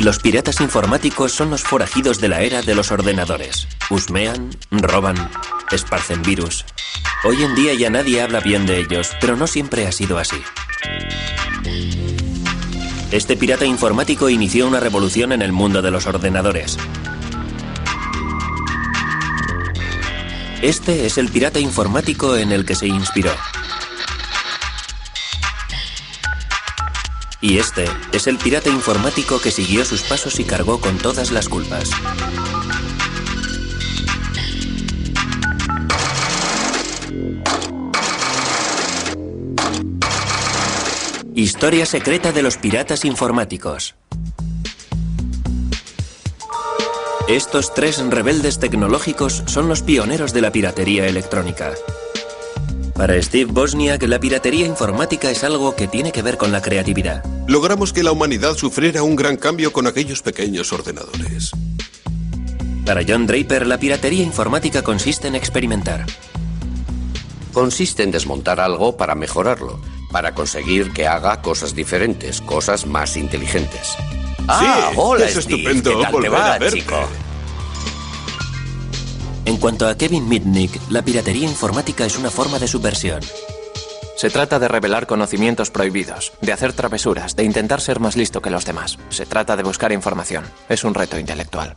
Los piratas informáticos son los forajidos de la era de los ordenadores. Husmean, roban, esparcen virus. Hoy en día ya nadie habla bien de ellos, pero no siempre ha sido así. Este pirata informático inició una revolución en el mundo de los ordenadores. Este es el pirata informático en el que se inspiró. Y este es el pirata informático que siguió sus pasos y cargó con todas las culpas. Historia secreta de los piratas informáticos. Estos tres rebeldes tecnológicos son los pioneros de la piratería electrónica. Para Steve Wozniak, la piratería informática es algo que tiene que ver con la creatividad. Logramos que la humanidad sufriera un gran cambio con aquellos pequeños ordenadores. Para John Draper, la piratería informática consiste en experimentar. Consiste en desmontar algo para mejorarlo, para conseguir que haga cosas diferentes, cosas más inteligentes. Hola, es Steve. estupendo ¿Qué tal volver te va, a verte. chico? En cuanto a Kevin Mitnick, la piratería informática es una forma de subversión. Se trata de revelar conocimientos prohibidos, de hacer travesuras, de intentar ser más listo que los demás. Se trata de buscar información. Es un reto intelectual.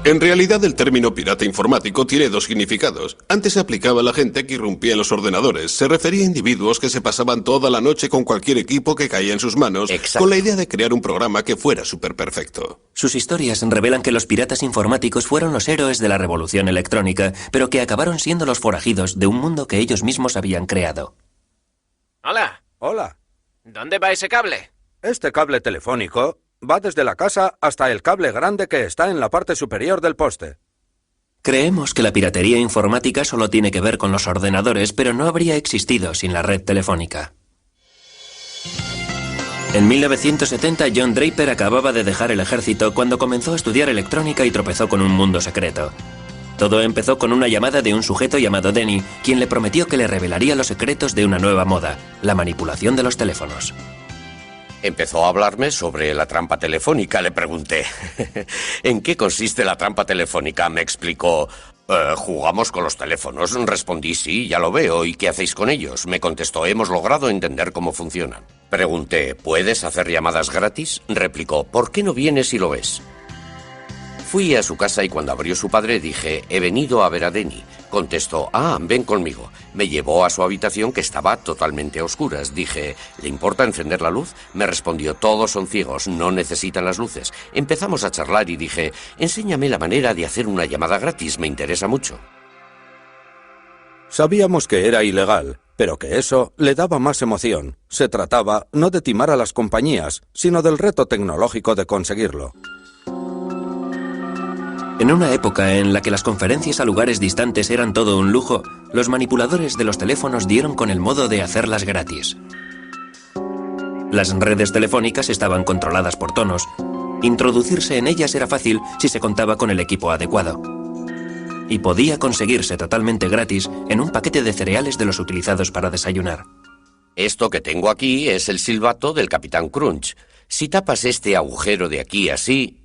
En realidad, el término pirata informático tiene dos significados. Antes se aplicaba a la gente que irrumpía en los ordenadores. Se refería a individuos que se pasaban toda la noche con cualquier equipo que caía en sus manos, Exacto, con la idea de crear un programa que fuera superperfecto. Sus historias revelan que los piratas informáticos fueron los héroes de la revolución electrónica, pero que acabaron siendo los forajidos de un mundo que ellos mismos habían creado. Hola. Hola. ¿Dónde va ese cable? Este cable telefónico va desde la casa hasta el cable grande que está en la parte superior del poste. Creemos que la piratería informática solo tiene que ver con los ordenadores, pero no habría existido sin la red telefónica. En 1970, John Draper acababa de dejar el ejército cuando comenzó a estudiar electrónica y tropezó con un mundo secreto. Todo empezó con una llamada de un sujeto llamado Denny, quien le prometió que le revelaría los secretos de una nueva moda, la manipulación de los teléfonos. Empezó a hablarme sobre la trampa telefónica. Le pregunté, ¿en qué consiste la trampa telefónica? Me explicó, jugamos con los teléfonos. Respondí, sí, ya lo veo. ¿Y qué hacéis con ellos? Me contestó, hemos logrado entender cómo funcionan. Pregunté, ¿puedes hacer llamadas gratis? Replicó, ¿por qué no vienes y lo ves? Fui a su casa y cuando abrió su padre dije, he venido a ver a Denny. Contestó, ven conmigo. Me llevó a su habitación que estaba totalmente a oscuras. Dije, ¿le importa encender la luz? Me respondió, todos son ciegos, no necesitan las luces. Empezamos a charlar y dije, enséñame la manera de hacer una llamada gratis, me interesa mucho. Sabíamos que era ilegal, pero que eso le daba más emoción. Se trataba no de timar a las compañías, sino del reto tecnológico de conseguirlo. En una época en la que las conferencias a lugares distantes eran todo un lujo, los manipuladores de los teléfonos dieron con el modo de hacerlas gratis. Las redes telefónicas estaban controladas por tonos. Introducirse en ellas era fácil si se contaba con el equipo adecuado. Y podía conseguirse totalmente gratis en un paquete de cereales de los utilizados para desayunar. Esto que tengo aquí es el silbato del Capitán Crunch. Si tapas este agujero de aquí así,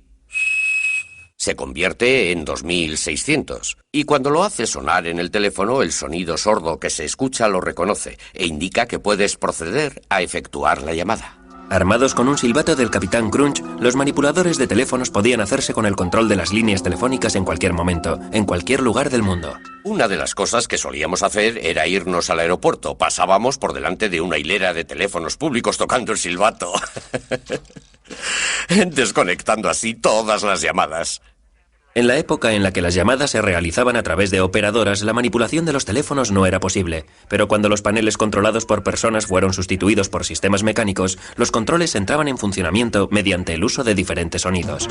se convierte en 2600. Y cuando lo hace sonar en el teléfono, el sonido sordo que se escucha lo reconoce e indica que puedes proceder a efectuar la llamada. Armados con un silbato del Capitán Crunch, los manipuladores de teléfonos podían hacerse con el control de las líneas telefónicas en cualquier momento, en cualquier lugar del mundo. Una de las cosas que solíamos hacer era irnos al aeropuerto. Pasábamos por delante de una hilera de teléfonos públicos tocando el silbato. Desconectando así todas las llamadas. En la época en la que las llamadas se realizaban a través de operadoras, la manipulación de los teléfonos no era posible. Pero cuando los paneles controlados por personas fueron sustituidos por sistemas mecánicos, los controles entraban en funcionamiento mediante el uso de diferentes sonidos.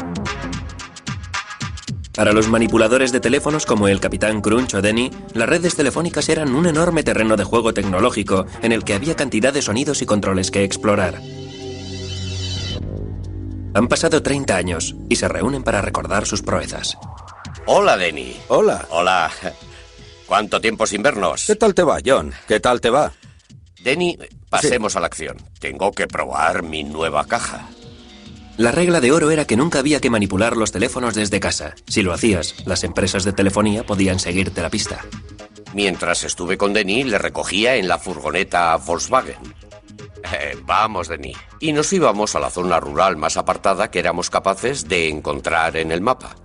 Para los manipuladores de teléfonos como el Capitán Crunch o Denny, las redes telefónicas eran un enorme terreno de juego tecnológico en el que había cantidad de sonidos y controles que explorar. Han pasado 30 años y se reúnen para recordar sus proezas. Hola, Denny. Hola. Hola. ¿Cuánto tiempo sin vernos? ¿Qué tal te va, John? ¿Qué tal te va? Denny, pasemos a la acción. Tengo que probar mi nueva caja. La regla de oro era que nunca había que manipular los teléfonos desde casa. Si lo hacías, las empresas de telefonía podían seguirte la pista. Mientras estuve con Denny, le recogía en la furgoneta Volkswagen. Vamos, Denny. Y nos íbamos a la zona rural más apartada que éramos capaces de encontrar en el mapa.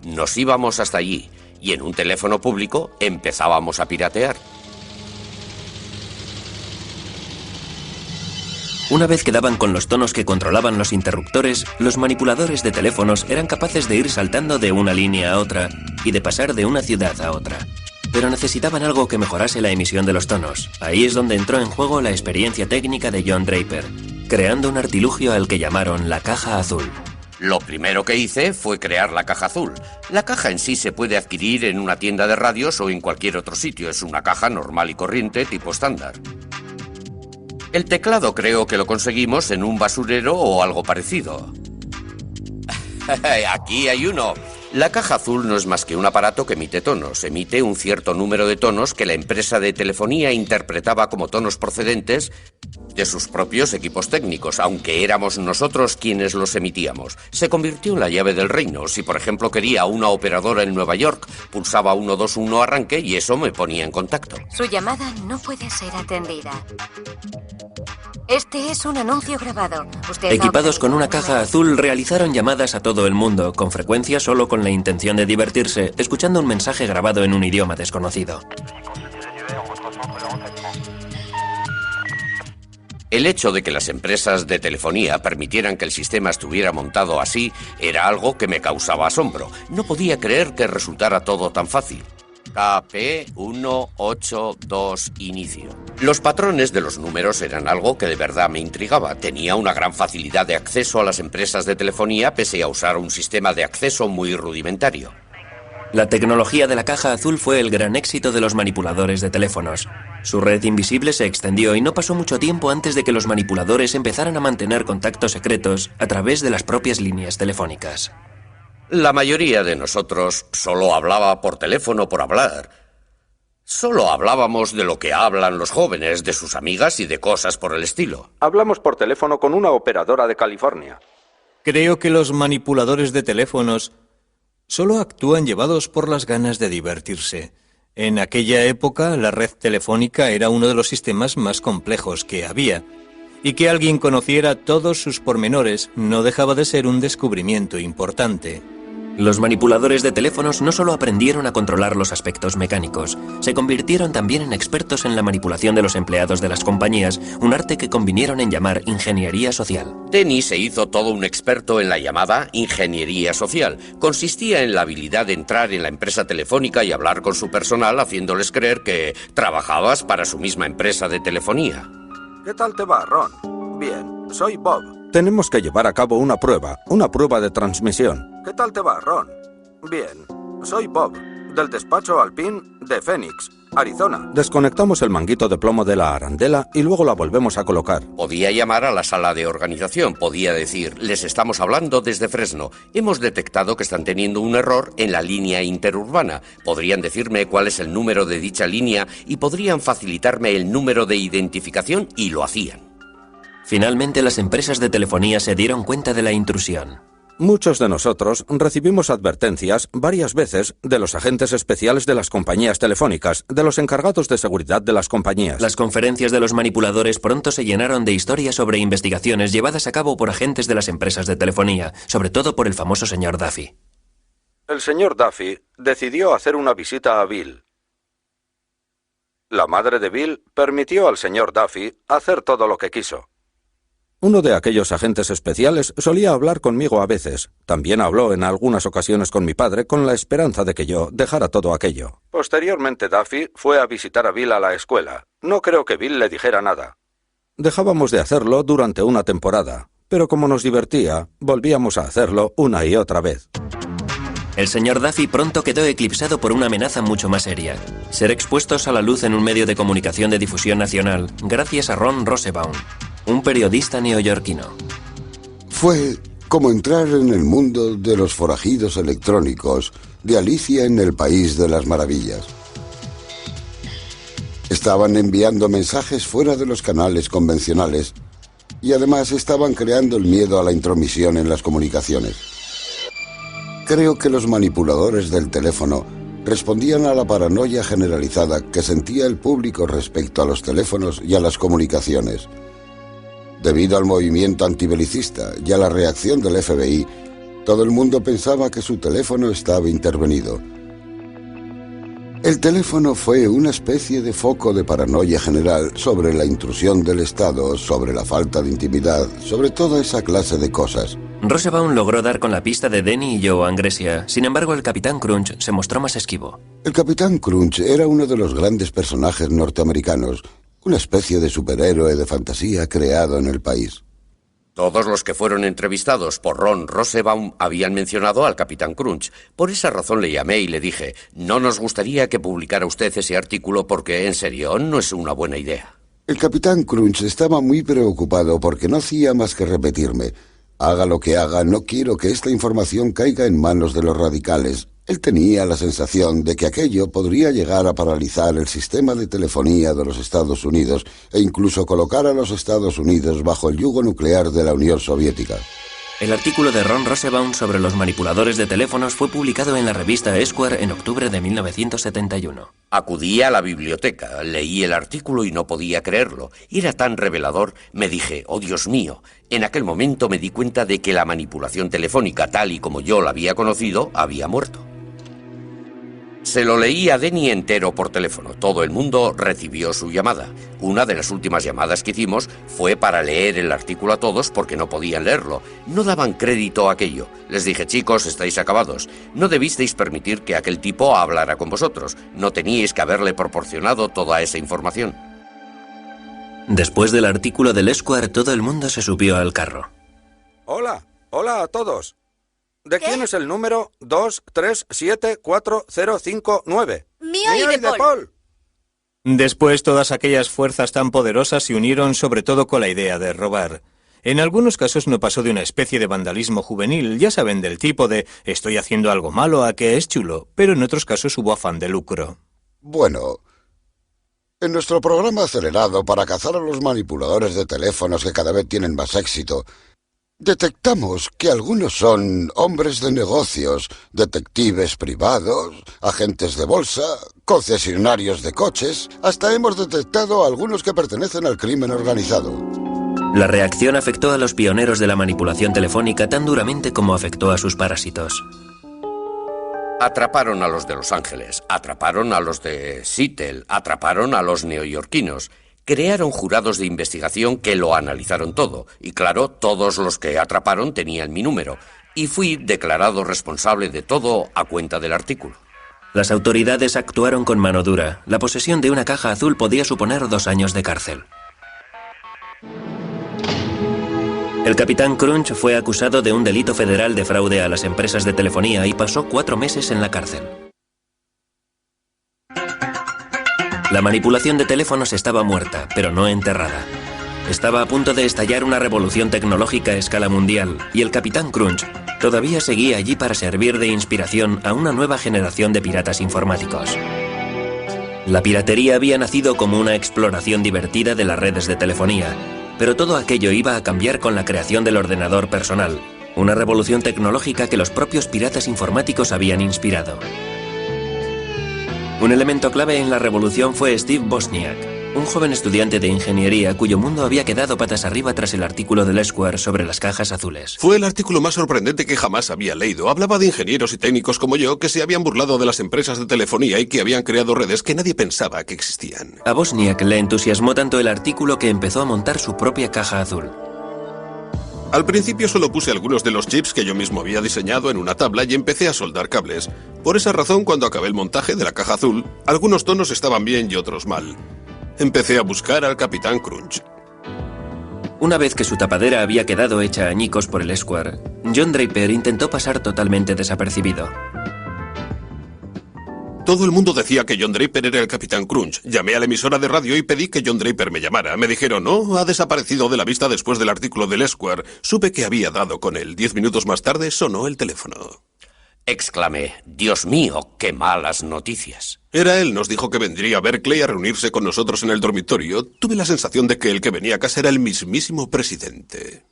Nos íbamos hasta allí y en un teléfono público empezábamos a piratear. Una vez que daban con los tonos que controlaban los interruptores, los manipuladores de teléfonos eran capaces de ir saltando de una línea a otra y de pasar de una ciudad a otra. Pero necesitaban algo que mejorase la emisión de los tonos. Ahí es donde entró en juego la experiencia técnica de John Draper, creando un artilugio al que llamaron la caja azul. Lo primero que hice fue crear la caja azul. La caja en sí se puede adquirir en una tienda de radios o en cualquier otro sitio. Es una caja normal y corriente tipo estándar. El teclado creo que lo conseguimos en un basurero o algo parecido. Aquí hay uno. La caja azul no es más que un aparato que emite tonos. Emite un cierto número de tonos que la empresa de telefonía interpretaba como tonos procedentes de sus propios equipos técnicos, aunque éramos nosotros quienes los emitíamos. Se convirtió en la llave del reino. Si, por ejemplo, quería una operadora en Nueva York, pulsaba 121 arranque y eso me ponía en contacto. Su llamada no puede ser atendida. Este es un anuncio grabado. Equipados con una caja azul, realizaron llamadas a todo el mundo, con frecuencia solo con la intención de divertirse, escuchando un mensaje grabado en un idioma desconocido. El hecho de que las empresas de telefonía permitieran que el sistema estuviera montado así era algo que me causaba asombro. No podía creer que resultara todo tan fácil. KP182 inicio. Los patrones de los números eran algo que de verdad me intrigaba. Tenía una gran facilidad de acceso a las empresas de telefonía pese a usar un sistema de acceso muy rudimentario. La tecnología de la caja azul fue el gran éxito de los manipuladores de teléfonos. Su red invisible se extendió y no pasó mucho tiempo antes de que los manipuladores empezaran a mantener contactos secretos a través de las propias líneas telefónicas. La mayoría de nosotros solo hablaba por teléfono por hablar. Solo hablábamos de lo que hablan los jóvenes, de sus amigas y de cosas por el estilo. Hablamos por teléfono con una operadora de California. Creo que los manipuladores de teléfonos solo actúan llevados por las ganas de divertirse. En aquella época, la red telefónica era uno de los sistemas más complejos que había, y que alguien conociera todos sus pormenores no dejaba de ser un descubrimiento importante. Los manipuladores de teléfonos no solo aprendieron a controlar los aspectos mecánicos, se convirtieron también en expertos en la manipulación de los empleados de las compañías, un arte que convinieron en llamar ingeniería social. Denny se hizo todo un experto en la llamada ingeniería social. Consistía en la habilidad de entrar en la empresa telefónica y hablar con su personal haciéndoles creer que trabajabas para su misma empresa de telefonía. ¿Qué tal te va, Ron? Bien, soy Bob. Tenemos que llevar a cabo una prueba de transmisión. ¿Qué tal te va, Ron? Bien, soy Bob, del despacho Alpine de Phoenix, Arizona. Desconectamos el manguito de plomo de la arandela y luego la volvemos a colocar. Podía llamar a la sala de organización, podía decir, les estamos hablando desde Fresno. Hemos detectado que están teniendo un error en la línea interurbana. Podrían decirme cuál es el número de dicha línea y podrían facilitarme el número de identificación y lo hacían. Finalmente, las empresas de telefonía se dieron cuenta de la intrusión. Muchos de nosotros recibimos advertencias varias veces de los agentes especiales de las compañías telefónicas, de los encargados de seguridad de las compañías. Las conferencias de los manipuladores pronto se llenaron de historias sobre investigaciones llevadas a cabo por agentes de las empresas de telefonía, sobre todo por el famoso señor Duffy. El señor Duffy decidió hacer una visita a Bill. La madre de Bill permitió al señor Duffy hacer todo lo que quiso. Uno de aquellos agentes especiales solía hablar conmigo a veces. También habló en algunas ocasiones con mi padre con la esperanza de que yo dejara todo aquello. Posteriormente, Duffy fue a visitar a Bill a la escuela. No creo que Bill le dijera nada. Dejábamos de hacerlo durante una temporada, pero como nos divertía, volvíamos a hacerlo una y otra vez. El señor Duffy pronto quedó eclipsado por una amenaza mucho más seria: ser expuestos a la luz en un medio de comunicación de difusión nacional, gracias a Ron Rosenbaum, un periodista neoyorquino. Fue como entrar en el mundo de los forajidos electrónicos de Alicia en el País de las Maravillas. Estaban enviando mensajes fuera de los canales convencionales y además estaban creando el miedo a la intromisión en las comunicaciones. Creo que los manipuladores del teléfono respondían a la paranoia generalizada que sentía el público respecto a los teléfonos y a las comunicaciones. Debido al movimiento antibelicista y a la reacción del FBI, todo el mundo pensaba que su teléfono estaba intervenido. El teléfono fue una especie de foco de paranoia general sobre la intrusión del Estado, sobre la falta de intimidad, sobre toda esa clase de cosas. Rosenbaum logró dar con la pista de Denny y Joe Angresia. Sin embargo, el Capitán Crunch se mostró más esquivo. El Capitán Crunch era uno de los grandes personajes norteamericanos, una especie de superhéroe de fantasía creado en el país. Todos los que fueron entrevistados por Ron Rosenbaum habían mencionado al Capitán Crunch. Por esa razón le llamé y le dije, no nos gustaría que publicara usted ese artículo porque, en serio, no es una buena idea. El Capitán Crunch estaba muy preocupado porque no hacía más que repetirme, haga lo que haga, no quiero que esta información caiga en manos de los radicales. Él tenía la sensación de que aquello podría llegar a paralizar el sistema de telefonía de los Estados Unidos e incluso colocar a los Estados Unidos bajo el yugo nuclear de la Unión Soviética. El artículo de Ron Rosenbaum sobre los manipuladores de teléfonos fue publicado en la revista Esquire en octubre de 1971. Acudí a la biblioteca, leí el artículo y no podía creerlo. Era tan revelador, me dije, oh Dios mío. En aquel momento me di cuenta de que la manipulación telefónica, tal y como yo la había conocido, había muerto. Se lo leí a Denny entero por teléfono. Todo el mundo recibió su llamada. Una de las últimas llamadas que hicimos fue para leer el artículo a todos porque no podían leerlo. No daban crédito a aquello. Les dije, chicos, estáis acabados. No debisteis permitir que aquel tipo hablara con vosotros. No teníais que haberle proporcionado toda esa información. Después del artículo del Esquire, todo el mundo se subió al carro. Hola a todos. ¿De quién es el número 2374059? Mío y de Paul. Después, todas aquellas fuerzas tan poderosas se unieron sobre todo con la idea de robar. En algunos casos no pasó de una especie de vandalismo juvenil, ya saben, del tipo de estoy haciendo algo malo a que es chulo, pero en otros casos hubo afán de lucro. Bueno, en nuestro programa acelerado para cazar a los manipuladores de teléfonos que cada vez tienen más éxito, detectamos que algunos son hombres de negocios, detectives privados, agentes de bolsa, concesionarios de coches. Hasta hemos detectado a algunos que pertenecen al crimen organizado. La reacción afectó a los pioneros de la manipulación telefónica tan duramente como afectó a sus parásitos. Atraparon a los de Los Ángeles, atraparon a los de Seattle, atraparon a los neoyorquinos. Crearon jurados de investigación que lo analizaron todo. Y claro, todos los que atraparon tenían mi número. Y fui declarado responsable de todo a cuenta del artículo. Las autoridades actuaron con mano dura. La posesión de una caja azul podía suponer 2 años de cárcel. El Capitán Crunch fue acusado de un delito federal de fraude a las empresas de telefonía y pasó 4 meses en la cárcel. La manipulación de teléfonos estaba muerta, pero no enterrada. Estaba a punto de estallar una revolución tecnológica a escala mundial, y el Capitán Crunch todavía seguía allí para servir de inspiración a una nueva generación de piratas informáticos. La piratería había nacido como una exploración divertida de las redes de telefonía, pero todo aquello iba a cambiar con la creación del ordenador personal, una revolución tecnológica que los propios piratas informáticos habían inspirado. Un elemento clave en la revolución fue Steve Wozniak, un joven estudiante de ingeniería cuyo mundo había quedado patas arriba tras el artículo del Esquire sobre las cajas azules. Fue el artículo más sorprendente que jamás había leído. Hablaba de ingenieros y técnicos como yo que se habían burlado de las empresas de telefonía y que habían creado redes que nadie pensaba que existían. A Wozniak le entusiasmó tanto el artículo que empezó a montar su propia caja azul. Al principio solo puse algunos de los chips que yo mismo había diseñado en una tabla y empecé a soldar cables. Por esa razón, cuando acabé el montaje de la caja azul, algunos tonos estaban bien y otros mal. Empecé a buscar al Capitán Crunch. Una vez que su tapadera había quedado hecha añicos por el Esquire, John Draper intentó pasar totalmente desapercibido. Todo el mundo decía que John Draper era el Capitán Crunch. Llamé a la emisora de radio y pedí que John Draper me llamara. Me dijeron, no, ha desaparecido de la vista después del artículo del Esquire. Supe que había dado con él. 10 minutos más tarde sonó el teléfono. Exclamé, Dios mío, qué malas noticias. Era él, nos dijo que vendría a Berkeley a reunirse con nosotros en el dormitorio. Tuve la sensación de que el que venía a casa era el mismísimo presidente.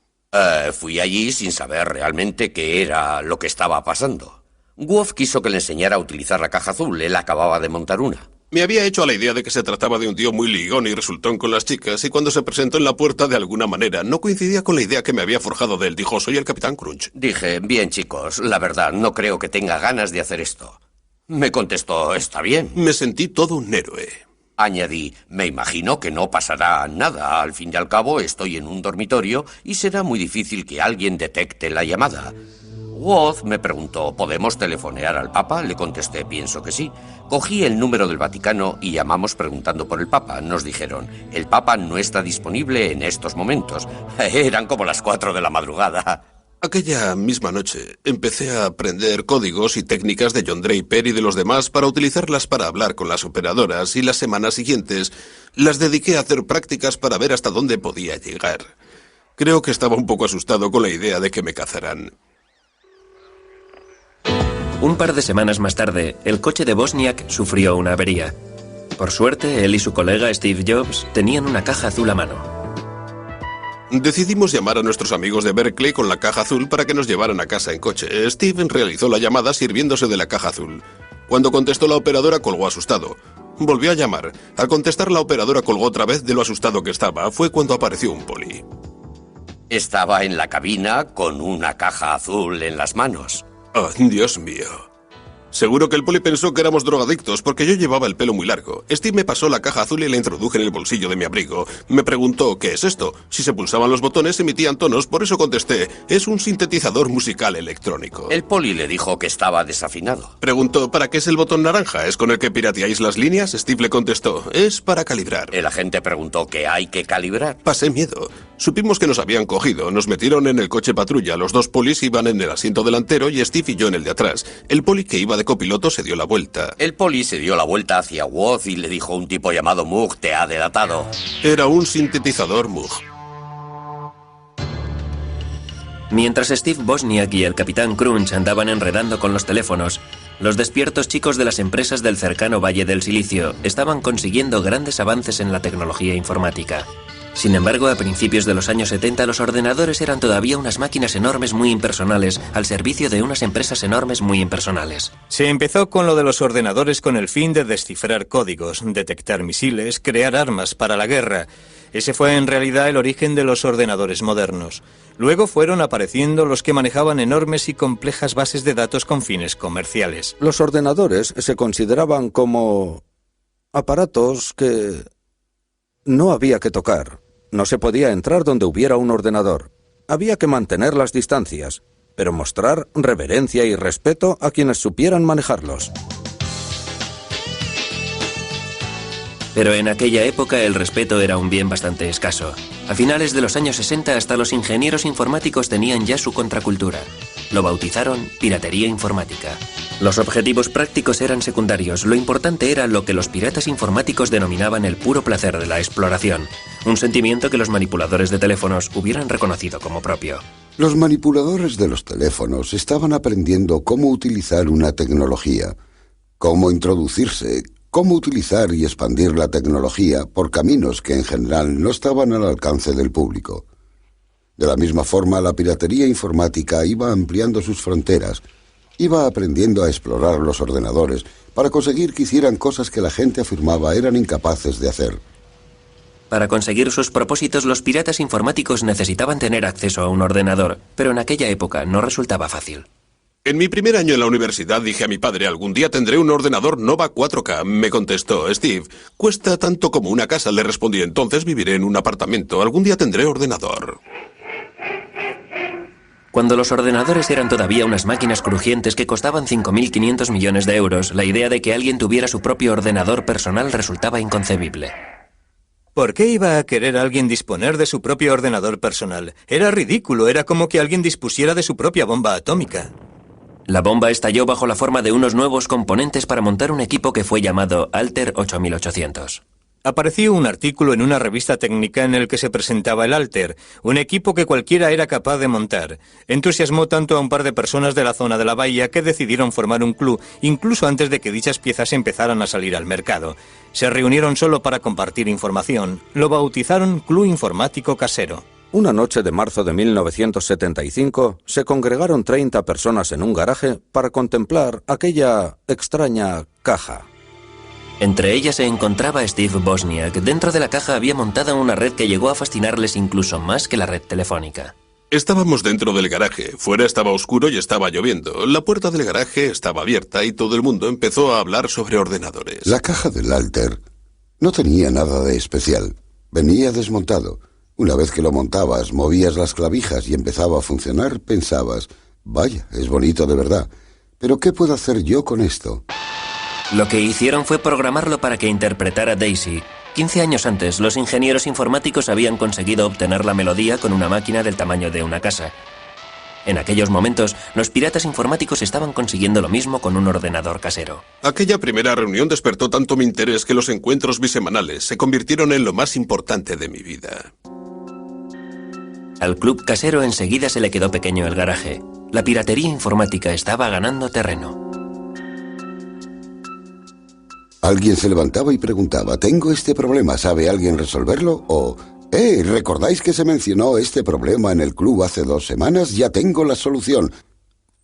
Fui allí sin saber realmente qué era lo que estaba pasando. Wolf quiso que le enseñara a utilizar la caja azul, él acababa de montar una. Me había hecho a la idea de que se trataba de un tío muy ligón y resultón con las chicas, y cuando se presentó en la puerta de alguna manera no coincidía con la idea que me había forjado de él. Dijo, soy el Capitán Crunch. Dije, bien chicos, la verdad, no creo que tenga ganas de hacer esto. Me contestó, está bien. Me sentí todo un héroe. Añadí, me imagino que no pasará nada. Al fin y al cabo, estoy en un dormitorio y será muy difícil que alguien detecte la llamada. Woz me preguntó, ¿podemos telefonear al Papa? Le contesté, pienso que sí. Cogí el número del Vaticano y llamamos preguntando por el Papa. Nos dijeron, el Papa no está disponible en estos momentos. Eran como las 4 de la madrugada. Aquella misma noche empecé a aprender códigos y técnicas de John Draper y de los demás para utilizarlas para hablar con las operadoras, y las semanas siguientes las dediqué a hacer prácticas para ver hasta dónde podía llegar. Creo que estaba un poco asustado con la idea de que me cazaran. Un par de semanas más tarde, el coche de Wozniak sufrió una avería. Por suerte, él y su colega Steve Jobs tenían una caja azul a mano. Decidimos llamar a nuestros amigos de Berkeley con la caja azul para que nos llevaran a casa en coche. Steve realizó la llamada sirviéndose de la caja azul. Cuando contestó la operadora, colgó asustado. Volvió a llamar. Al contestar, la operadora colgó otra vez de lo asustado que estaba. Fue cuando apareció un poli. Estaba en la cabina con una caja azul en las manos. Oh, Dios mío. Seguro que el poli pensó que éramos drogadictos porque yo llevaba el pelo muy largo. Steve me pasó la caja azul y la introduje en el bolsillo de mi abrigo. Me preguntó, ¿qué es esto? Si se pulsaban los botones emitían tonos, por eso contesté, es un sintetizador musical electrónico. El poli le dijo que estaba desafinado. Preguntó, ¿para qué es el botón naranja? ¿Es con el que pirateáis las líneas? Steve le contestó, es para calibrar. El agente preguntó, ¿qué hay que calibrar? Pasé miedo. Supimos que nos habían cogido, nos metieron en el coche patrulla. Los dos polis iban en el asiento delantero y Steve y yo en el de atrás. El poli que iba de copiloto se dio la vuelta. El poli se dio la vuelta hacia Woz y le dijo, un tipo llamado Moog te ha delatado. Era un sintetizador Moog. Mientras Steve Wozniak y el Capitán Crunch andaban enredando con los teléfonos, los despiertos chicos de las empresas del cercano Valle del Silicio estaban consiguiendo grandes avances en la tecnología informática. Sin embargo, a principios de los años 70 los ordenadores eran todavía unas máquinas enormes muy impersonales al servicio de unas empresas enormes muy impersonales. Se empezó con lo de los ordenadores con el fin de descifrar códigos, detectar misiles, crear armas para la guerra. Ese fue en realidad el origen de los ordenadores modernos. Luego fueron apareciendo los que manejaban enormes y complejas bases de datos con fines comerciales. Los ordenadores se consideraban como aparatos que no había que tocar. No se podía entrar donde hubiera un ordenador. Había que mantener las distancias, pero mostrar reverencia y respeto a quienes supieran manejarlos. Pero en aquella época el respeto era un bien bastante escaso. A finales de los años 60 hasta los ingenieros informáticos tenían ya su contracultura. Lo bautizaron piratería informática. Los objetivos prácticos eran secundarios, lo importante era lo que los piratas informáticos denominaban el puro placer de la exploración, un sentimiento que los manipuladores de teléfonos hubieran reconocido como propio. Los manipuladores de los teléfonos estaban aprendiendo cómo utilizar una tecnología, cómo introducirse, cómo utilizar y expandir la tecnología por caminos que en general no estaban al alcance del público. De la misma forma, la piratería informática iba ampliando sus fronteras, iba aprendiendo a explorar los ordenadores para conseguir que hicieran cosas que la gente afirmaba eran incapaces de hacer. Para conseguir sus propósitos, los piratas informáticos necesitaban tener acceso a un ordenador, pero en aquella época no resultaba fácil. En mi primer año en la universidad dije a mi padre, algún día tendré un ordenador Nova 4K. Me contestó, Steve, cuesta tanto como una casa. Le respondí, entonces viviré en un apartamento. Algún día tendré ordenador. Cuando los ordenadores eran todavía unas máquinas crujientes que costaban 5.500 millones de euros, la idea de que alguien tuviera su propio ordenador personal resultaba inconcebible. ¿Por qué iba a querer alguien disponer de su propio ordenador personal? Era ridículo, era como que alguien dispusiera de su propia bomba atómica. La bomba estalló bajo la forma de unos nuevos componentes para montar un equipo que fue llamado Altair 8800. Apareció un artículo en una revista técnica en el que se presentaba el Alter, un equipo que cualquiera era capaz de montar. Entusiasmó tanto a un par de personas de la zona de la bahía que decidieron formar un club, incluso antes de que dichas piezas empezaran a salir al mercado. Se reunieron solo para compartir información. Lo bautizaron Club Informático Casero. Una noche de marzo de 1975 se congregaron 30 personas en un garaje para contemplar aquella extraña caja. Entre ellas se encontraba Steve Wozniak. Dentro de la caja había montada una red que llegó a fascinarles incluso más que la red telefónica. Estábamos dentro del garaje. Fuera estaba oscuro y estaba lloviendo. La puerta del garaje estaba abierta y todo el mundo empezó a hablar sobre ordenadores. La caja del Alter no tenía nada de especial. Venía desmontado. Una vez que lo montabas, movías las clavijas y empezaba a funcionar, pensabas, vaya, es bonito de verdad. Pero ¿qué puedo hacer yo con esto? Lo que hicieron fue programarlo para que interpretara Daisy. 15 años antes, los ingenieros informáticos habían conseguido obtener la melodía con una máquina del tamaño de una casa. En aquellos momentos, los piratas informáticos estaban consiguiendo lo mismo con un ordenador casero. Aquella primera reunión despertó tanto mi interés que los encuentros bisemanales se convirtieron en lo más importante de mi vida. Al club casero enseguida se le quedó pequeño el garaje. La piratería informática estaba ganando terreno. Alguien se levantaba y preguntaba, ¿tengo este problema? ¿Sabe alguien resolverlo? O, ¿recordáis que se mencionó este problema en el club hace 2 semanas? Ya tengo la solución.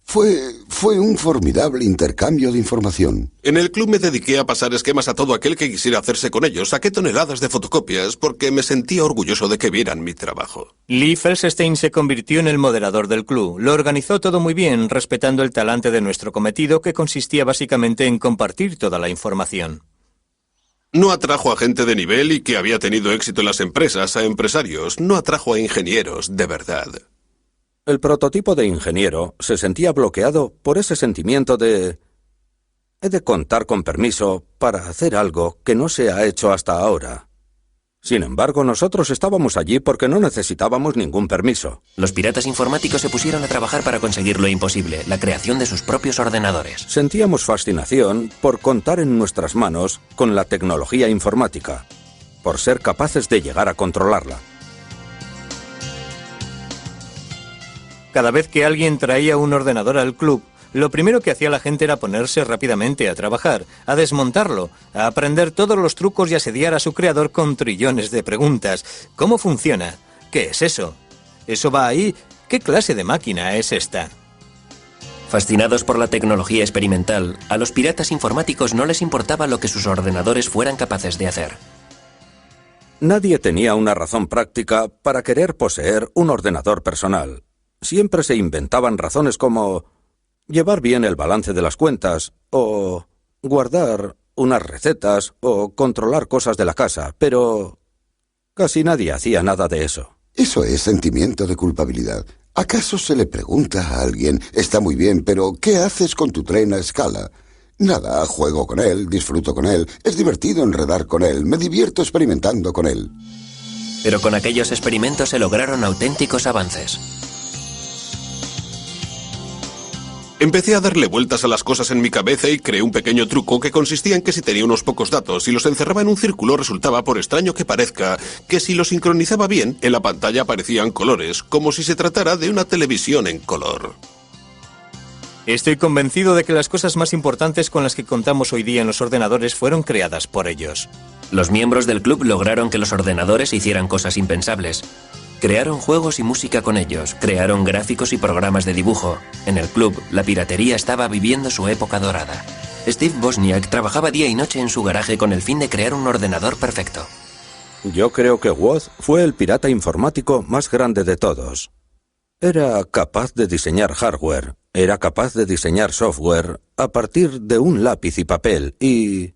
Fue un formidable intercambio de información. En el club me dediqué a pasar esquemas a todo aquel que quisiera hacerse con ellos. Saqué toneladas de fotocopias porque me sentía orgulloso de que vieran mi trabajo. Lee Felsenstein se convirtió en el moderador del club. Lo organizó todo muy bien, respetando el talante de nuestro cometido, que consistía básicamente en compartir toda la información. No atrajo a gente de nivel y que había tenido éxito en las empresas, a empresarios. No atrajo a ingenieros, de verdad. El prototipo de ingeniero se sentía bloqueado por ese sentimiento de... he de contar con permiso para hacer algo que no se ha hecho hasta ahora. Sin embargo, nosotros estábamos allí porque no necesitábamos ningún permiso. Los piratas informáticos se pusieron a trabajar para conseguir lo imposible, la creación de sus propios ordenadores. Sentíamos fascinación por contar en nuestras manos con la tecnología informática, por ser capaces de llegar a controlarla. Cada vez que alguien traía un ordenador al club, lo primero que hacía la gente era ponerse rápidamente a trabajar, a desmontarlo, a aprender todos los trucos y asediar a su creador con trillones de preguntas. ¿Cómo funciona? ¿Qué es eso? ¿Eso va ahí? ¿Qué clase de máquina es esta? Fascinados por la tecnología experimental, a los piratas informáticos no les importaba lo que sus ordenadores fueran capaces de hacer. Nadie tenía una razón práctica para querer poseer un ordenador personal. Siempre se inventaban razones como llevar bien el balance de las cuentas, o guardar unas recetas, o controlar cosas de la casa, pero casi nadie hacía nada de eso. Eso es sentimiento de culpabilidad. ¿Acaso se le pregunta a alguien, está muy bien, pero ¿qué haces con tu tren a escala? Nada, juego con él, disfruto con él, es divertido enredar con él, me divierto experimentando con él. Pero con aquellos experimentos se lograron auténticos avances. Empecé a darle vueltas a las cosas en mi cabeza y creé un pequeño truco que consistía en que si tenía unos pocos datos y los encerraba en un círculo, resultaba, por extraño que parezca, que si los sincronizaba bien, en la pantalla aparecían colores, como si se tratara de una televisión en color. Estoy convencido de que las cosas más importantes con las que contamos hoy día en los ordenadores fueron creadas por ellos. Los miembros del club lograron que los ordenadores hicieran cosas impensables. Crearon juegos y música con ellos, crearon gráficos y programas de dibujo. En el club, la piratería estaba viviendo su época dorada. Steve Wozniak trabajaba día y noche en su garaje con el fin de crear un ordenador perfecto. Yo creo que Woz fue el pirata informático más grande de todos. Era capaz de diseñar hardware, era capaz de diseñar software a partir de un lápiz y papel y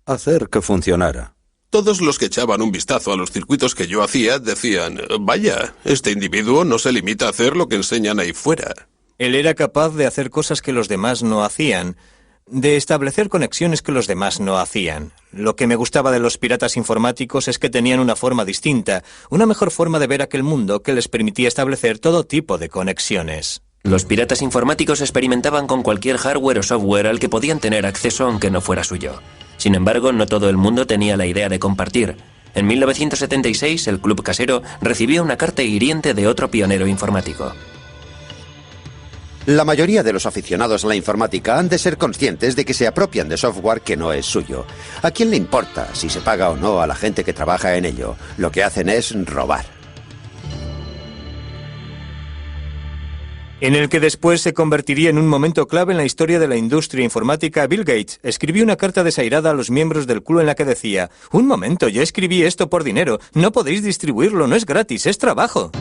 hacer que funcionara. Todos los que echaban un vistazo a los circuitos que yo hacía decían, vaya, este individuo no se limita a hacer lo que enseñan ahí fuera. Él era capaz de hacer cosas que los demás no hacían, de establecer conexiones que los demás no hacían. Lo que me gustaba de los piratas informáticos es que tenían una forma distinta, una mejor forma de ver aquel mundo que les permitía establecer todo tipo de conexiones. Los piratas informáticos experimentaban con cualquier hardware o software al que podían tener acceso aunque no fuera suyo. Sin embargo, no todo el mundo tenía la idea de compartir. En 1976, el Club Casero recibió una carta hiriente de otro pionero informático. La mayoría de los aficionados a la informática han de ser conscientes de que se apropian de software que no es suyo. ¿A quién le importa si se paga o no a la gente que trabaja en ello? Lo que hacen es robar. En el que después se convertiría en un momento clave en la historia de la industria informática, Bill Gates escribió una carta desairada a los miembros del club en la que decía: «Un momento, yo escribí esto por dinero, no podéis distribuirlo, no es gratis, es trabajo».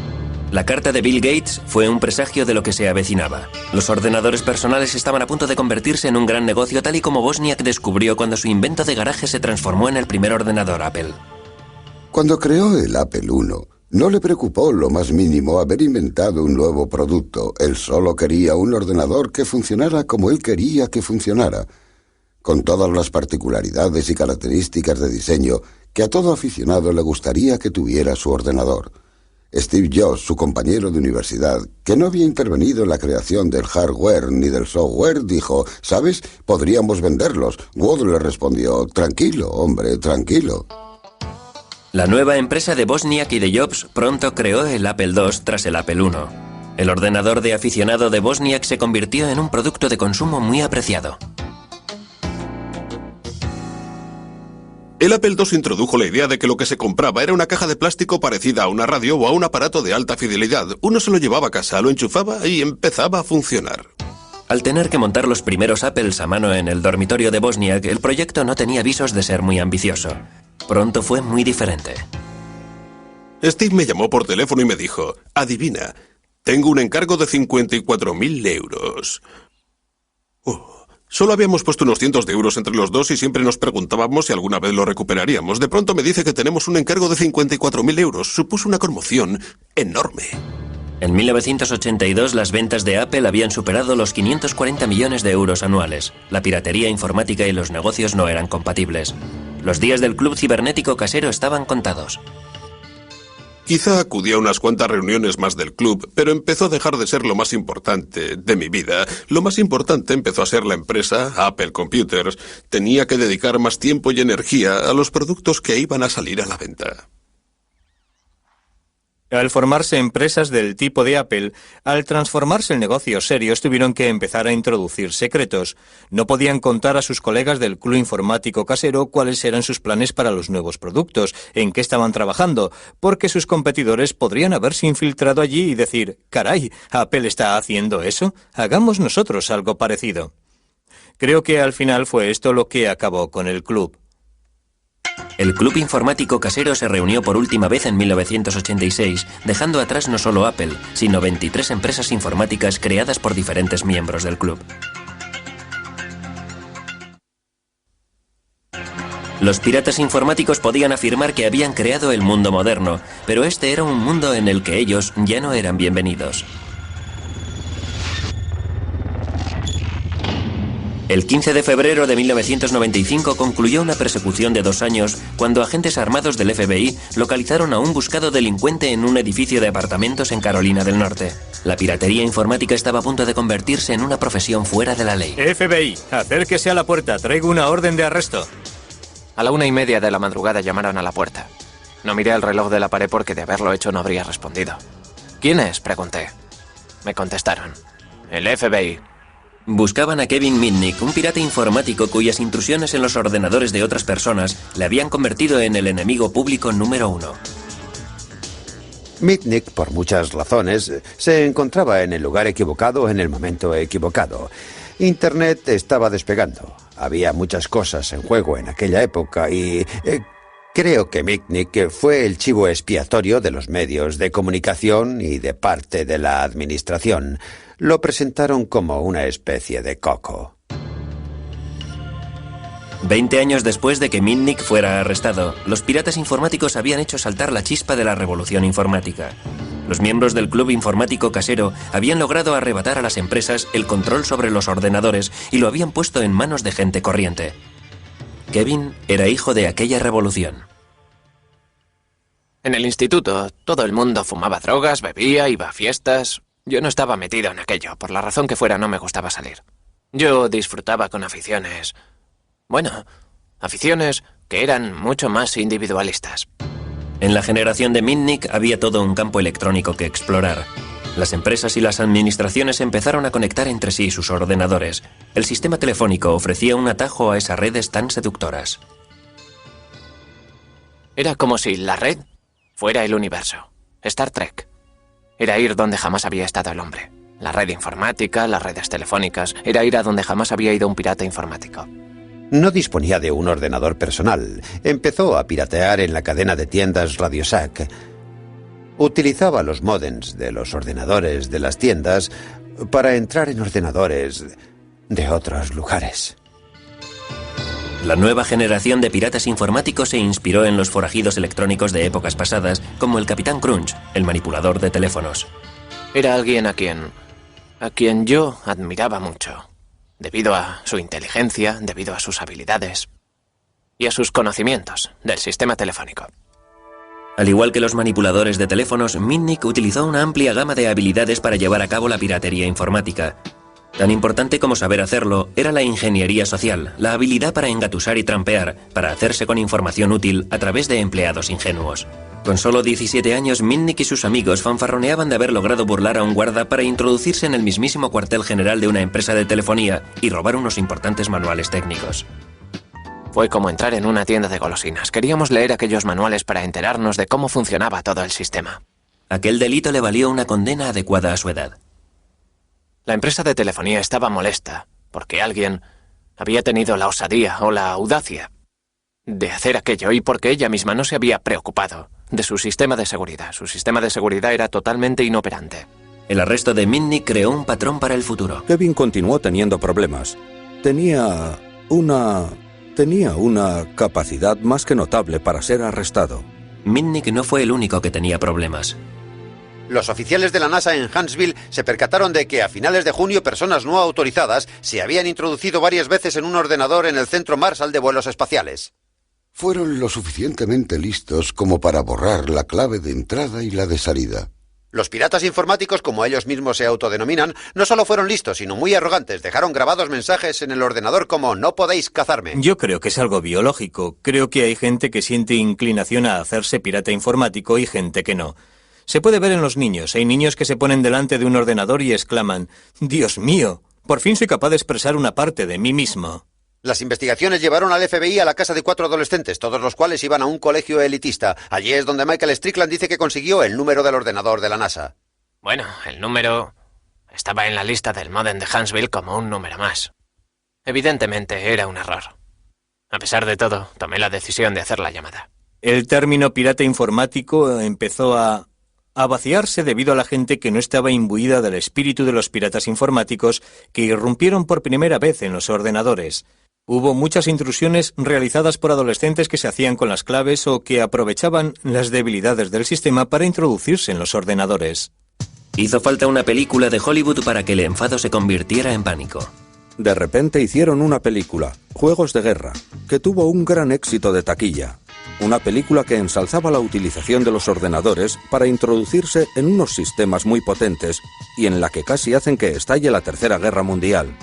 La carta de Bill Gates fue un presagio de lo que se avecinaba. Los ordenadores personales estaban a punto de convertirse en un gran negocio, tal y como Wozniak descubrió cuando su invento de garaje se transformó en el primer ordenador Apple. Cuando creó el Apple I, no le preocupó lo más mínimo haber inventado un nuevo producto. Él solo quería un ordenador que funcionara como él quería que funcionara, con todas las particularidades y características de diseño que a todo aficionado le gustaría que tuviera su ordenador. Steve Jobs, su compañero de universidad, que no había intervenido en la creación del hardware ni del software, dijo: «¿Sabes? Podríamos venderlos». Wood le respondió: «Tranquilo, hombre, tranquilo». La nueva empresa de Wozniak y de Jobs pronto creó el Apple II tras el Apple I. El ordenador de aficionado de Wozniak se convirtió en un producto de consumo muy apreciado. El Apple II introdujo la idea de que lo que se compraba era una caja de plástico parecida a una radio o a un aparato de alta fidelidad. Uno se lo llevaba a casa, lo enchufaba y empezaba a funcionar. Al tener que montar los primeros Apples a mano en el dormitorio de Wozniak, el proyecto no tenía visos de ser muy ambicioso. Pronto fue muy diferente. Steve me llamó por teléfono y me dijo: «Adivina, tengo un encargo de 54.000 euros». Solo habíamos puesto unos cientos de euros entre los dos y siempre nos preguntábamos si alguna vez lo recuperaríamos. De pronto me dice que tenemos un encargo de 54.000 euros. Supuso una conmoción enorme. En 1982 las ventas de Apple habían superado los 540 millones de euros anuales. La piratería informática y los negocios no eran compatibles. Los días del club cibernético casero estaban contados. Quizá acudí a unas cuantas reuniones más del club, pero empezó a dejar de ser lo más importante de mi vida. Lo más importante empezó a ser la empresa, Apple Computers. Tenía que dedicar más tiempo y energía a los productos que iban a salir a la venta. Al formarse empresas del tipo de Apple, al transformarse en negocios serios, tuvieron que empezar a introducir secretos. No podían contar a sus colegas del club informático casero cuáles eran sus planes para los nuevos productos, en qué estaban trabajando, porque sus competidores podrían haberse infiltrado allí y decir: «Caray, ¿Apple está haciendo eso? Hagamos nosotros algo parecido». Creo que al final fue esto lo que acabó con el club. El club informático casero se reunió por última vez en 1986, dejando atrás no solo Apple, sino 23 empresas informáticas creadas por diferentes miembros del club. Los piratas informáticos podían afirmar que habían creado el mundo moderno, pero este era un mundo en el que ellos ya no eran bienvenidos. El 15 de febrero de 1995 concluyó una persecución de 2 años cuando agentes armados del FBI localizaron a un buscado delincuente en un edificio de apartamentos en Carolina del Norte. La piratería informática estaba a punto de convertirse en una profesión fuera de la ley. FBI, acérquese a la puerta, traigo una orden de arresto. A la 1:30 de la madrugada llamaron a la puerta. No miré el reloj de la pared porque de haberlo hecho no habría respondido. ¿Quién es?, pregunté. Me contestaron: el FBI. Buscaban a Kevin Mitnick, un pirata informático cuyas intrusiones en los ordenadores de otras personas le habían convertido en el enemigo público número 1. Mitnick, por muchas razones, se encontraba en el lugar equivocado en el momento equivocado. Internet estaba despegando. Había muchas cosas en juego en aquella época y creo que Mitnick fue el chivo expiatorio de los medios de comunicación y de parte de la administración. Lo presentaron como una especie de coco. 20 años después de que Mitnick fuera arrestado, los piratas informáticos habían hecho saltar la chispa de la revolución informática. Los miembros del club informático casero habían logrado arrebatar a las empresas el control sobre los ordenadores y lo habían puesto en manos de gente corriente. Kevin era hijo de aquella revolución. En el instituto, todo el mundo fumaba drogas, bebía, iba a fiestas. Yo no estaba metido en aquello. Por la razón que fuera, no me gustaba salir. Yo disfrutaba con aficiones... Bueno, aficiones que eran mucho más individualistas. En la generación de Mitnick había todo un campo electrónico que explorar. Las empresas y las administraciones empezaron a conectar entre sí sus ordenadores. El sistema telefónico ofrecía un atajo a esas redes tan seductoras. Era como si la red fuera el universo. Star Trek. Era ir donde jamás había estado el hombre. La red informática, las redes telefónicas. Era ir a donde jamás había ido un pirata informático. No disponía de un ordenador personal. Empezó a piratear en la cadena de tiendas Radio Shack. Utilizaba los módems de los ordenadores de las tiendas para entrar en ordenadores de otros lugares. La nueva generación de piratas informáticos se inspiró en los forajidos electrónicos de épocas pasadas, como el Capitán Crunch, el manipulador de teléfonos. Era alguien a quien yo admiraba mucho, debido a su inteligencia, debido a sus habilidades y a sus conocimientos del sistema telefónico. Al igual que los manipuladores de teléfonos, Mitnick utilizó una amplia gama de habilidades para llevar a cabo la piratería informática. Tan importante como saber hacerlo era la ingeniería social, la habilidad para engatusar y trampear, para hacerse con información útil a través de empleados ingenuos. Con solo 17 años, Mitnick y sus amigos fanfarroneaban de haber logrado burlar a un guarda para introducirse en el mismísimo cuartel general de una empresa de telefonía y robar unos importantes manuales técnicos. Fue como entrar en una tienda de golosinas. Queríamos leer aquellos manuales para enterarnos de cómo funcionaba todo el sistema. Aquel delito le valió una condena adecuada a su edad. La empresa de telefonía estaba molesta porque alguien había tenido la osadía o la audacia de hacer aquello y porque ella misma no se había preocupado de su sistema de seguridad. Su sistema de seguridad era totalmente inoperante. El arresto de Mitnick creó un patrón para el futuro. Kevin continuó teniendo problemas. Tenía una capacidad más que notable para ser arrestado. Mitnick no fue el único que tenía problemas. Los oficiales de la NASA en Huntsville se percataron de que a finales de junio personas no autorizadas se habían introducido varias veces en un ordenador en el Centro Marshall de Vuelos Espaciales. Fueron lo suficientemente listos como para borrar la clave de entrada y la de salida. Los piratas informáticos, como ellos mismos se autodenominan, no solo fueron listos, sino muy arrogantes. Dejaron grabados mensajes en el ordenador como «No podéis cazarme». Yo creo que es algo biológico. Creo que hay gente que siente inclinación a hacerse pirata informático y gente que no. Se puede ver en los niños. Hay niños que se ponen delante de un ordenador y exclaman «Dios mío, por fin soy capaz de expresar una parte de mí mismo». Las investigaciones llevaron al FBI a la casa de 4 adolescentes, todos los cuales iban a un colegio elitista. Allí es donde Michael Strickland dice que consiguió el número del ordenador de la NASA. Bueno, el número estaba en la lista del módem de Huntsville como un número más. Evidentemente era un error. A pesar de todo, tomé la decisión de hacer la llamada. El término pirata informático empezó a vaciarse debido a la gente que no estaba imbuida del espíritu de los piratas informáticos que irrumpieron por primera vez en los ordenadores. Hubo muchas intrusiones realizadas por adolescentes que se hacían con las claves o que aprovechaban las debilidades del sistema para introducirse en los ordenadores. Hizo falta una película de Hollywood para que el enfado se convirtiera en pánico. De repente hicieron una película, Juegos de Guerra, que tuvo un gran éxito de taquilla. Una película que ensalzaba la utilización de los ordenadores para introducirse en unos sistemas muy potentes y en la que casi hacen que estalle la Tercera Guerra Mundial.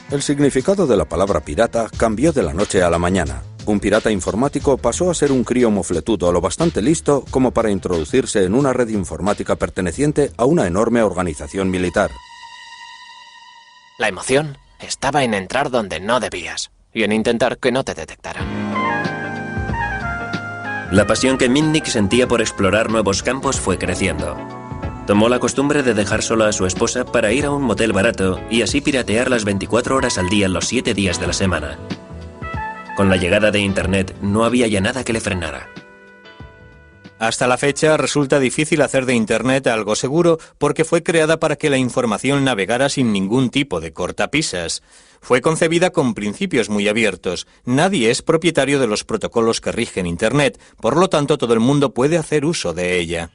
El significado de la palabra pirata cambió de la noche a la mañana. Un pirata informático pasó a ser un crío mofletudo lo bastante listo como para introducirse en una red informática perteneciente a una enorme organización militar. La emoción estaba en entrar donde no debías y en intentar que no te detectaran. La pasión que Mitnick sentía por explorar nuevos campos fue creciendo. Tomó la costumbre de dejar sola a su esposa para ir a un motel barato y así piratear las 24 horas al día los 7 días de la semana. Con la llegada de Internet no había ya nada que le frenara. Hasta la fecha resulta difícil hacer de Internet algo seguro porque fue creada para que la información navegara sin ningún tipo de cortapisas. Fue concebida con principios muy abiertos. Nadie es propietario de los protocolos que rigen Internet, por lo tanto todo el mundo puede hacer uso de ella.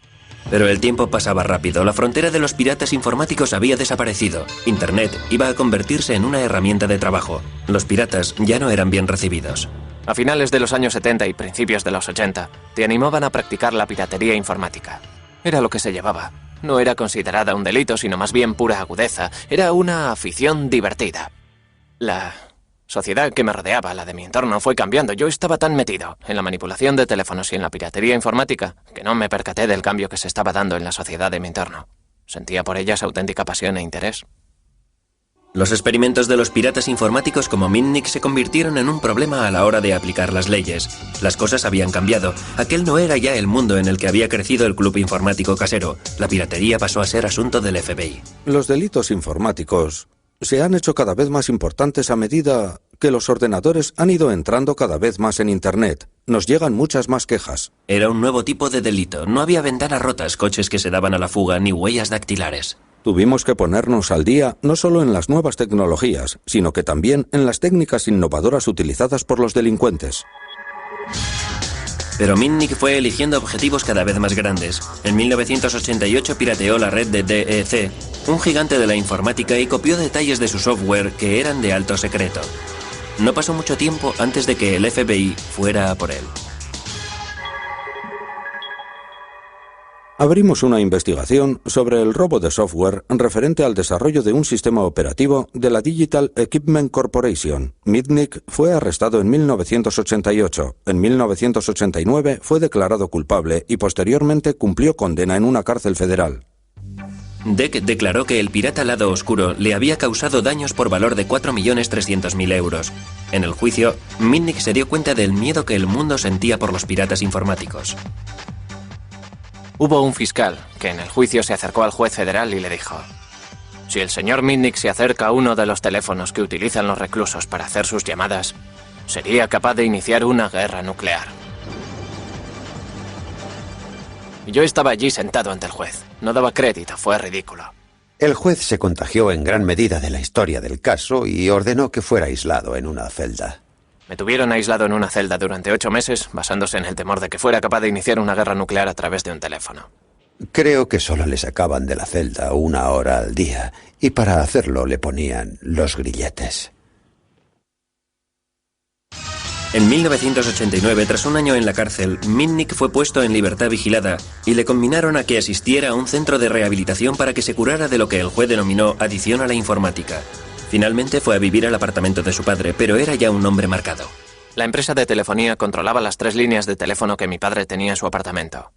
Pero el tiempo pasaba rápido. La frontera de los piratas informáticos había desaparecido. Internet iba a convertirse en una herramienta de trabajo. Los piratas ya no eran bien recibidos. A finales de los años 70 y principios de los 80, te animaban a practicar la piratería informática. Era lo que se llevaba. no era considerada un delito, sino más bien pura agudeza. Era una afición divertida. La sociedad que me rodeaba, la de mi entorno, fue cambiando. Yo estaba tan metido en la manipulación de teléfonos y en la piratería informática que no me percaté del cambio que se estaba dando en la sociedad de mi entorno. Sentía por ellas auténtica pasión e interés. Los experimentos de los piratas informáticos como Mitnick se convirtieron en un problema a la hora de aplicar las leyes. Las cosas habían cambiado. Aquel no era ya el mundo en el que había crecido el club informático casero. La piratería pasó a ser asunto del FBI. Los delitos informáticos se han hecho cada vez más importantes a medida que los ordenadores han ido entrando cada vez más en Internet. Nos llegan muchas más quejas. Era un nuevo tipo de delito. No había ventanas rotas, coches que se daban a la fuga, ni huellas dactilares. Tuvimos que ponernos al día no solo en las nuevas tecnologías, sino que también en las técnicas innovadoras utilizadas por los delincuentes. Pero Mitnick fue eligiendo objetivos cada vez más grandes. En 1988 pirateó la red de DEC, un gigante de la informática, y copió detalles de su software que eran de alto secreto. No pasó mucho tiempo antes de que el FBI fuera a por él. Abrimos una investigación sobre el robo de software referente al desarrollo de un sistema operativo de la Digital Equipment Corporation. Mitnick fue arrestado en 1988. En 1989 fue declarado culpable y posteriormente cumplió condena en una cárcel federal. DEC declaró que el pirata Lado Oscuro le había causado daños por valor de 4.300.000 euros. En el juicio, Mitnick se dio cuenta del miedo que el mundo sentía por los piratas informáticos. Hubo un fiscal que en el juicio se acercó al juez federal y le dijo: si el señor Mitnick se acerca a uno de los teléfonos que utilizan los reclusos para hacer sus llamadas, sería capaz de iniciar una guerra nuclear. Yo estaba allí sentado ante el juez. No daba crédito, fue ridículo. El juez se contagió en gran medida de la historia del caso y ordenó que fuera aislado en una celda. Me tuvieron aislado en una celda durante 8 meses, basándose en el temor de que fuera capaz de iniciar una guerra nuclear a través de un teléfono. Creo que solo le sacaban de la celda 1 hora al día, y para hacerlo le ponían los grilletes. En 1989, tras un año en la cárcel, Mitnick fue puesto en libertad vigilada y le conminaron a que asistiera a un centro de rehabilitación para que se curara de lo que el juez denominó adicción a la informática. Finalmente fue a vivir al apartamento de su padre, pero era ya un hombre marcado. La empresa de telefonía controlaba las 3 líneas de teléfono que mi padre tenía en su apartamento.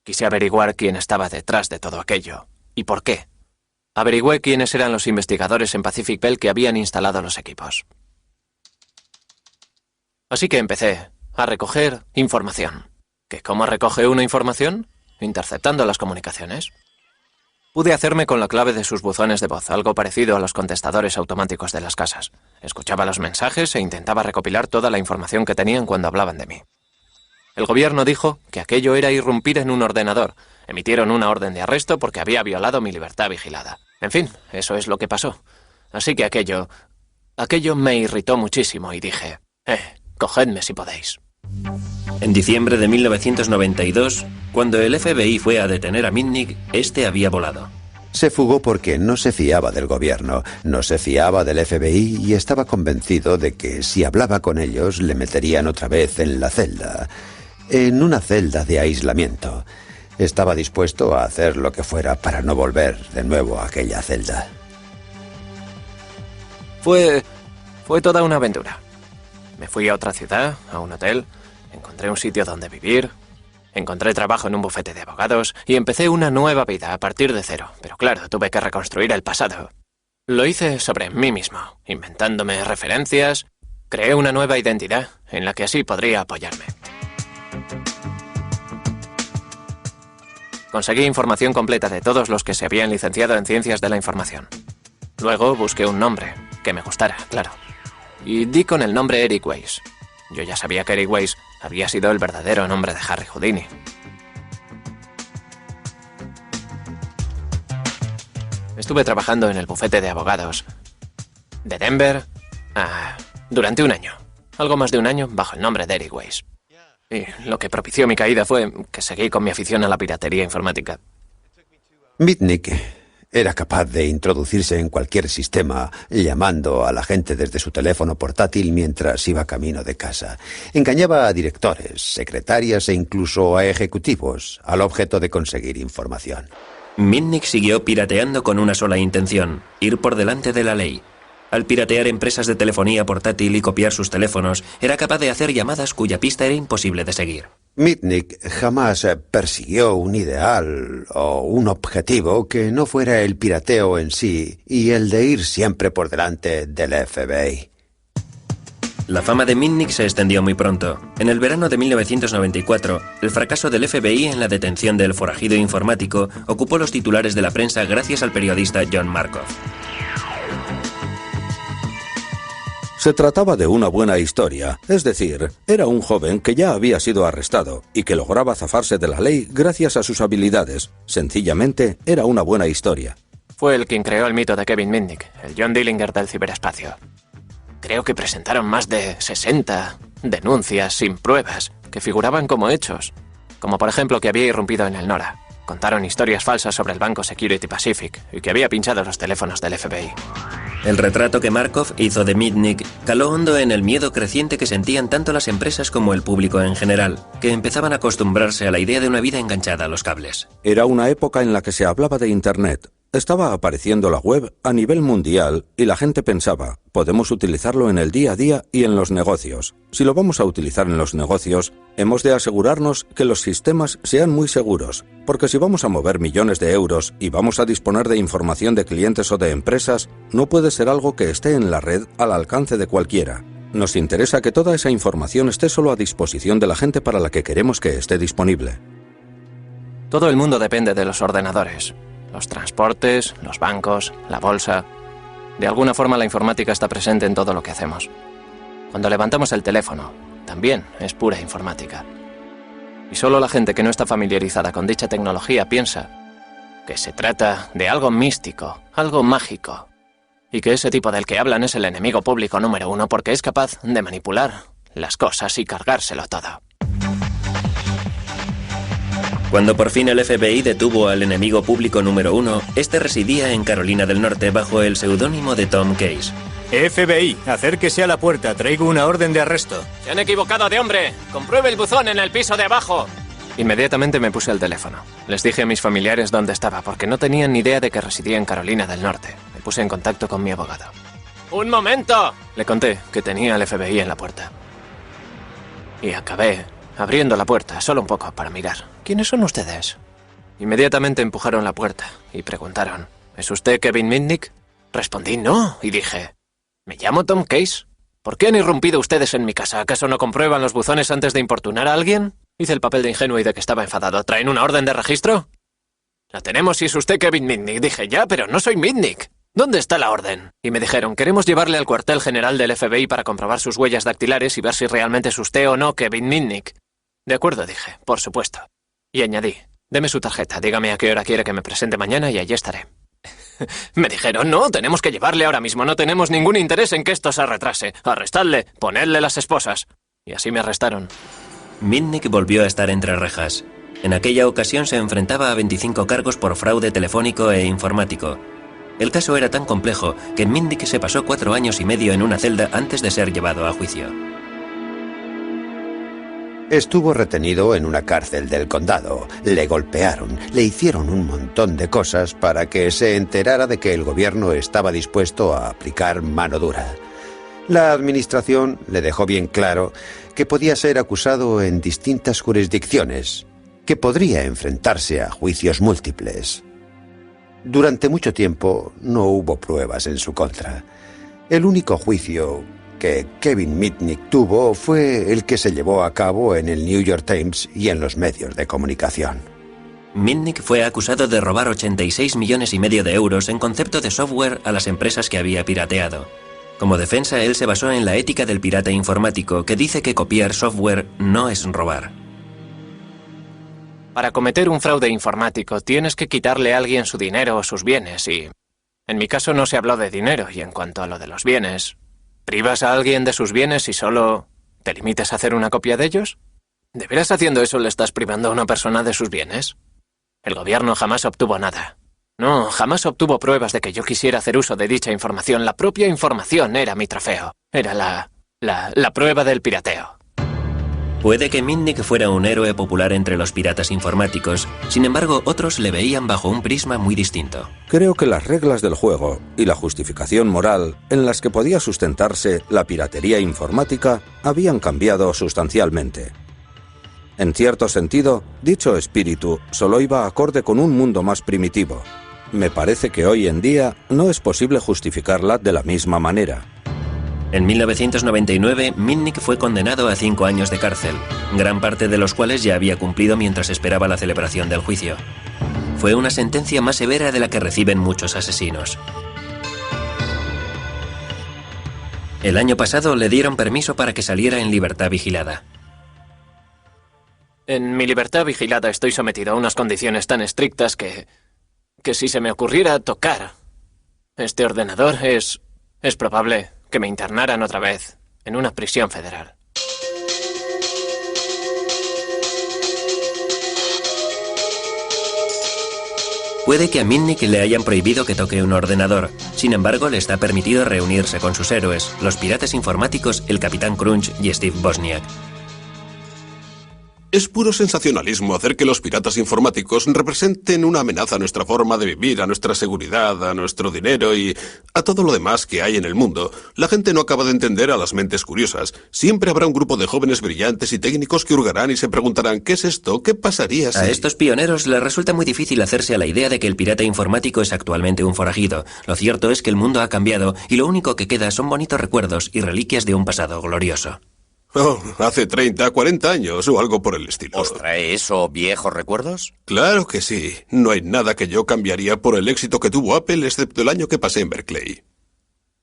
Quise averiguar quién estaba detrás de todo aquello y por qué. Averigüé quiénes eran los investigadores en Pacific Bell que habían instalado los equipos. Así que empecé a recoger información. ¿Que cómo recoge uno información? Interceptando las comunicaciones. Pude hacerme con la clave de sus buzones de voz, algo parecido a los contestadores automáticos de las casas. Escuchaba los mensajes e intentaba recopilar toda la información que tenían cuando hablaban de mí. El gobierno dijo que aquello era irrumpir en un ordenador. Emitieron una orden de arresto porque había violado mi libertad vigilada. En fin, eso es lo que pasó. Así que aquello me irritó muchísimo y dije: cogedme si podéis. En diciembre de 1992, cuando el FBI fue a detener a Mitnick, este había volado. Se fugó porque no se fiaba del gobierno, no se fiaba del FBI y estaba convencido de que si hablaba con ellos le meterían otra vez en la celda, en una celda de aislamiento. Estaba dispuesto a hacer lo que fuera para no volver de nuevo a aquella celda. Fue toda una aventura. Me fui a otra ciudad, a un hotel, encontré un sitio donde vivir, encontré trabajo en un bufete de abogados y empecé una nueva vida a partir de cero. Pero claro, tuve que reconstruir el pasado. Lo hice sobre mí mismo, inventándome referencias. Creé una nueva identidad en la que así podría apoyarme. Conseguí información completa de todos los que se habían licenciado en Ciencias de la Información. Luego busqué un nombre que me gustara, claro. Y di con el nombre Eric Weiss. Yo ya sabía que Eric Weiss había sido el verdadero nombre de Harry Houdini. Estuve trabajando en el bufete de abogados de Denver durante un año. Algo más de un año bajo el nombre de Eric Weiss. Y lo que propició mi caída fue que seguí con mi afición a la piratería informática. Mitnick era capaz de introducirse en cualquier sistema llamando a la gente desde su teléfono portátil mientras iba camino de casa. Engañaba a directores, secretarias e incluso a ejecutivos al objeto de conseguir información. Mitnick siguió pirateando con una sola intención: ir por delante de la ley. Al piratear empresas de telefonía portátil y copiar sus teléfonos, era capaz de hacer llamadas cuya pista era imposible de seguir. Mitnick jamás persiguió un ideal o un objetivo que no fuera el pirateo en sí y el de ir siempre por delante del FBI. La fama de Mitnick se extendió muy pronto. En el verano de 1994, el fracaso del FBI en la detención del forajido informático ocupó los titulares de la prensa gracias al periodista John Markoff. Se trataba de una buena historia, es decir, era un joven que ya había sido arrestado y que lograba zafarse de la ley gracias a sus habilidades. Sencillamente, era una buena historia. Fue el quien creó el mito de Kevin Mitnick, el John Dillinger del ciberespacio. Creo que presentaron más de 60 denuncias sin pruebas que figuraban como hechos, como por ejemplo que había irrumpido en el NORA. Contaron historias falsas sobre el banco Security Pacific y que había pinchado los teléfonos del FBI. El retrato que Markoff hizo de Mitnick caló hondo en el miedo creciente que sentían tanto las empresas como el público en general, que empezaban a acostumbrarse a la idea de una vida enganchada a los cables. Era una época en la que se hablaba de Internet. Estaba apareciendo la web a nivel mundial y la gente pensaba, podemos utilizarlo en el día a día y en los negocios. Si lo vamos a utilizar en los negocios, hemos de asegurarnos que los sistemas sean muy seguros, porque si vamos a mover millones de euros y vamos a disponer de información de clientes o de empresas, no puede ser algo que esté en la red al alcance de cualquiera. Nos interesa que toda esa información esté solo a disposición de la gente para la que queremos que esté disponible. Todo el mundo depende de los ordenadores. Los transportes, los bancos, la bolsa. De alguna forma la informática está presente en todo lo que hacemos. Cuando levantamos el teléfono, también es pura informática. Y solo la gente que no está familiarizada con dicha tecnología piensa que se trata de algo místico, algo mágico, y que ese tipo del que hablan es el enemigo público número 1 porque es capaz de manipular las cosas y cargárselo todo. Cuando por fin el FBI detuvo al enemigo público número 1, este residía en Carolina del Norte bajo el seudónimo de Tom Case. FBI, acérquese a la puerta, traigo una orden de arresto. ¡Se han equivocado de hombre! ¡Compruebe el buzón en el piso de abajo! Inmediatamente me puse al teléfono. Les dije a mis familiares dónde estaba, porque no tenían ni idea de que residía en Carolina del Norte. Me puse en contacto con mi abogado. ¡Un momento! Le conté que tenía al FBI en la puerta. Y acabé abriendo la puerta, solo un poco, para mirar. ¿Quiénes son ustedes? Inmediatamente empujaron la puerta y preguntaron, ¿es usted Kevin Mitnick? Respondí no y dije, ¿me llamo Tom Case? ¿Por qué han irrumpido ustedes en mi casa? ¿Acaso no comprueban los buzones antes de importunar a alguien? Hice el papel de ingenuo y de que estaba enfadado. ¿Traen una orden de registro? La tenemos si es usted Kevin Mitnick. Dije, ya, pero no soy Mitnick. ¿Dónde está la orden? Y me dijeron, queremos llevarle al cuartel general del FBI para comprobar sus huellas dactilares y ver si realmente es usted o no Kevin Mitnick. De acuerdo, dije, por supuesto. Y añadí, deme su tarjeta, dígame a qué hora quiere que me presente mañana y allí estaré. Me dijeron, no, tenemos que llevarle ahora mismo, no tenemos ningún interés en que esto se retrase. Arrestadle, ponedle las esposas. Y así me arrestaron. Mitnick volvió a estar entre rejas. En aquella ocasión se enfrentaba a 25 cargos por fraude telefónico e informático. El caso era tan complejo que Mitnick se pasó 4 años y medio en una celda antes de ser llevado a juicio. Estuvo retenido en una cárcel del condado. Le golpearon, le hicieron un montón de cosas para que se enterara de que el gobierno estaba dispuesto a aplicar mano dura. La administración le dejó bien claro que podía ser acusado en distintas jurisdicciones, que podría enfrentarse a juicios múltiples. Durante mucho tiempo no hubo pruebas en su contra. El único juicio que Kevin Mitnick tuvo fue el que se llevó a cabo en el New York Times y en los medios de comunicación. Mitnick fue acusado de robar 86,5 millones de euros en concepto de software a las empresas que había pirateado. Como defensa, él se basó en la ética del pirata informático, que dice que copiar software no es robar. Para cometer un fraude informático tienes que quitarle a alguien su dinero o sus bienes y... En mi caso no se habló de dinero y en cuanto a lo de los bienes... ¿Privas a alguien de sus bienes y solo te limitas a hacer una copia de ellos? ¿De veras haciendo eso le estás privando a una persona de sus bienes? El gobierno jamás obtuvo nada. No, jamás obtuvo pruebas de que yo quisiera hacer uso de dicha información. La propia información era mi trofeo. Era la prueba del pirateo. Puede que Mitnick fuera un héroe popular entre los piratas informáticos, sin embargo, otros le veían bajo un prisma muy distinto. Creo que las reglas del juego y la justificación moral en las que podía sustentarse la piratería informática habían cambiado sustancialmente. En cierto sentido, dicho espíritu solo iba acorde con un mundo más primitivo. Me parece que hoy en día no es posible justificarla de la misma manera. En 1999, Mitnick fue condenado a 5 años de cárcel, gran parte de los cuales ya había cumplido mientras esperaba la celebración del juicio. Fue una sentencia más severa de la que reciben muchos asesinos. El año pasado le dieron permiso para que saliera en libertad vigilada. En mi libertad vigilada estoy sometido a unas condiciones tan estrictas que si se me ocurriera tocar este ordenador es probable que me internaran otra vez en una prisión federal. Puede que a Mitnick le hayan prohibido que toque un ordenador. Sin embargo, le está permitido reunirse con sus héroes, los piratas informáticos, el Capitán Crunch y Steve Wozniak. Es puro sensacionalismo hacer que los piratas informáticos representen una amenaza a nuestra forma de vivir, a nuestra seguridad, a nuestro dinero y a todo lo demás que hay en el mundo. La gente no acaba de entender a las mentes curiosas. Siempre habrá un grupo de jóvenes brillantes y técnicos que hurgarán y se preguntarán ¿qué es esto? ¿Qué pasaría si...? A estos pioneros les resulta muy difícil hacerse a la idea de que el pirata informático es actualmente un forajido. Lo cierto es que el mundo ha cambiado y lo único que queda son bonitos recuerdos y reliquias de un pasado glorioso. Oh, hace 30, 40 años o algo por el estilo. ¿Os trae eso viejos recuerdos? Claro que sí. No hay nada que yo cambiaría por el éxito que tuvo Apple, excepto el año que pasé en Berkeley.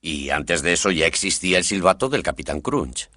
Y antes de eso ya existía el silbato del Capitán Crunch.